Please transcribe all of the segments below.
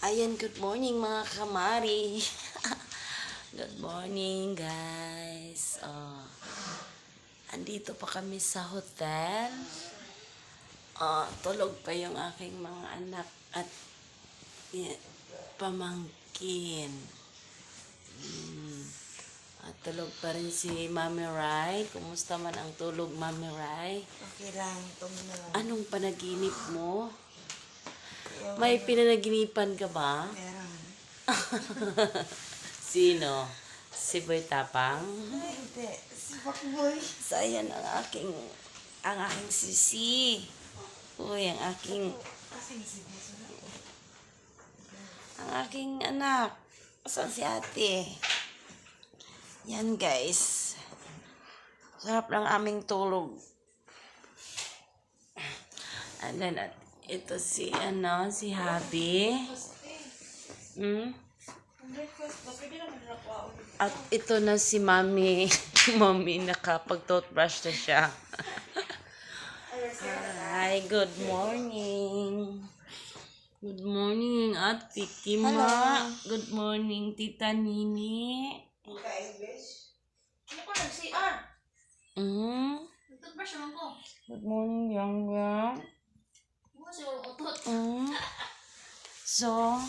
Ayan, good morning mga kamari. Good morning, guys. Andito pa kami sa hotel. Tulog pa yung aking mga anak at pamangkin. At tulog pa rin si Mami Rai. Kumusta man ang tulog, Mami Rai? Okay lang, tumulong. Anong panaginip mo? May pinanaginipan ka ba? Meron. Sino? Si Boy Tapang? Ay, hindi. Si Pakboy. So, ayan ang aking sisi. Uy, ang aking anak. Saan si ate? Yan, guys. Sarap ng aming tulog. And then, ito si Habi. At ito na si Mami. Mami, nakapag-toothbrush na siya. Hi, good morning. Good morning, Ate Kima. Good morning, Tita Nini. English? Ano ko nag-CR? Nag-toothbrush naman ko. Good morning, Yang Yang. Ano kasi walang utot? So,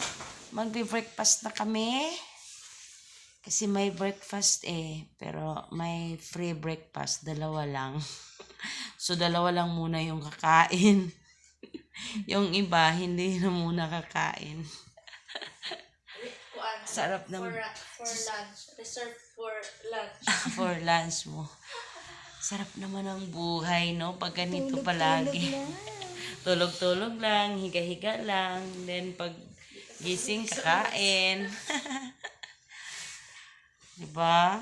magbe-breakfast na kami. Kasi may breakfast pero may free breakfast, dalawa lang. So, dalawa lang muna yung kakain. Yung iba, hindi na muna kakain. Sarap ng... For lunch. Reserved for lunch. For lunch mo. Sarap naman ang buhay, no? Pag ganito palagi. Tulog-tulog lang, higa-higa lang. Then, pag gising, kakain. Diba?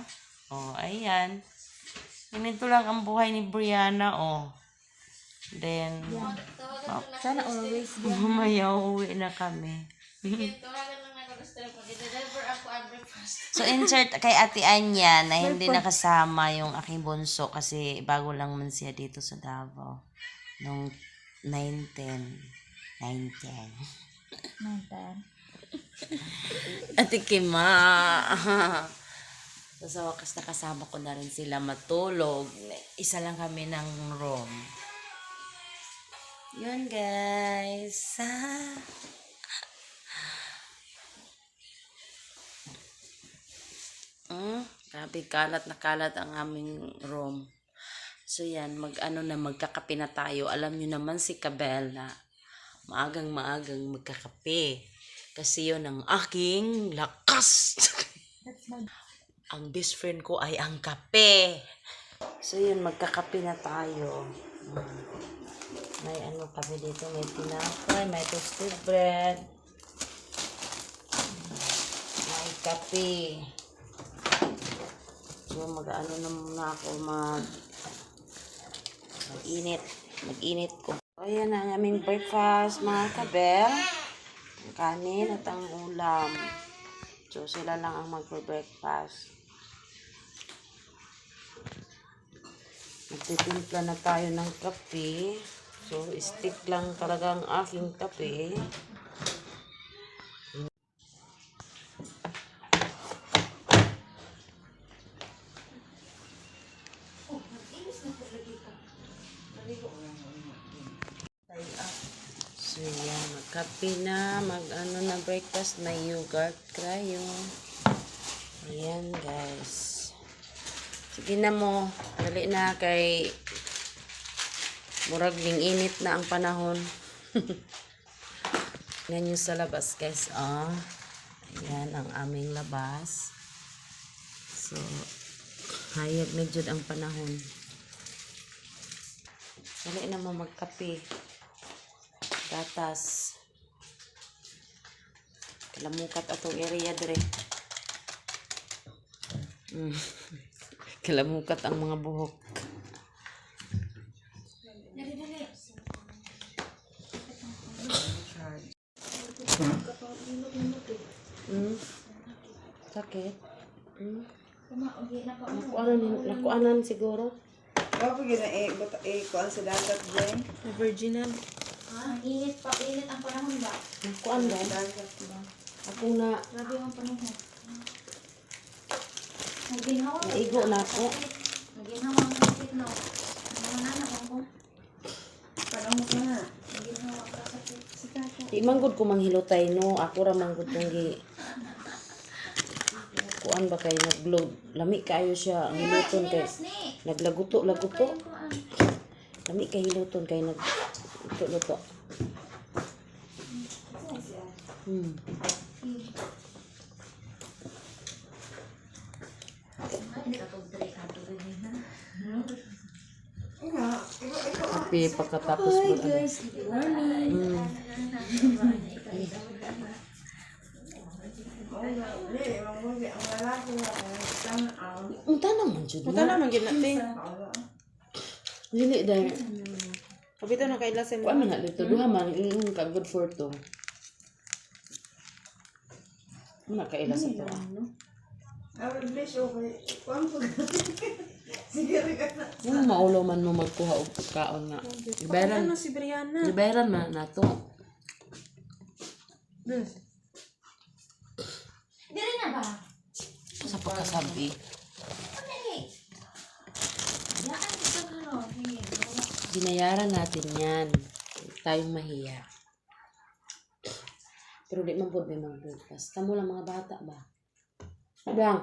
Ayan. Ganito lang ang buhay ni Brianna, Then, Sana always. mamaya uwi na kami. Tawagan lang ako sa telephone. I-deliver ako ang breakfast. So, insert kay Ate Anya na hindi nakasama yung aking bunso kasi bago lang man siya dito sa Davao. Nung 9-10. Ate Kima. So, sa wakas nakasama ko na rin sila matulog. Isa lang kami ng room. Yun, guys. Grabe, kalat na kalat ang aming room. So yan, magkakape na tayo. Alam nyo naman si Cabela, maagang magkakape. Kasi yun ang aking lakas. Ang best friend ko ay ang kape. So yun, magkakape na tayo. May kami dito, may tinapay, may toasted bread, may kape. So, na muna ako mag-init ko. So, ayan ang aming breakfast, mga kabel. Ang kanin at ang ulam. So, sila lang ang magbe-breakfast. Magtitimpla na tayo ng kape. So, stick lang talaga ang aking kape. So, yan. Magkape na. Na breakfast. May yogurt tayo. Ayan, guys. Sige na mo. Dali na kay murag ding init na ang panahon. Yan yung sa labas, guys. Ayan ang aming labas. So, hayag medyo ang panahon. Dali na mo magkape. Gatas. Kalamukat atong area dire. Kalamukat ang mga buhok. Sakit. Nakuanan siguro. Wapa gina kuan sa dagat dyan. Virginal. Init ang panahon ba? Nakuan ba? Dagat ba? Ako na, Grabe ang panahon. Naginhawa. naigo na ako. Naginhawa ang sakit na. Mga nanak ako. Parang mo na. Naginhawa ang sakit. Si Tata. Di manggod ko manghilotay no. Ako ra manggod kong gi. Kuan ba kay nag-load. Lami kayo siya. Ang hiluton kay. Naglaguto-laguto. Lami kay hiluton kay nag-luto-luto. Hmm. Kape pagkatapos mo ano. Good morning. Ang lalaki na ang Unta naman jud Punta na. naman gid natin. Dili dahil. Pabito na kay lasen. Kuan man na dito. Duha man. Yung ka good for to. Muna kaila sa to. Ang besh, okay. Kuan po. Sige, ka na. Yung maulo man mo magkuha og pagkaon nga. Pakita Ibayaran. na si Brianna. Ibayaran man na to. Dili na ba? Sa pagkasabi. Dili. Yaan sa ano. Sige. Binayaran natin yan. Huwag tayong mahiya. Pero di man po may mag-broadcast. Tamo lang mga bata ba? Abang.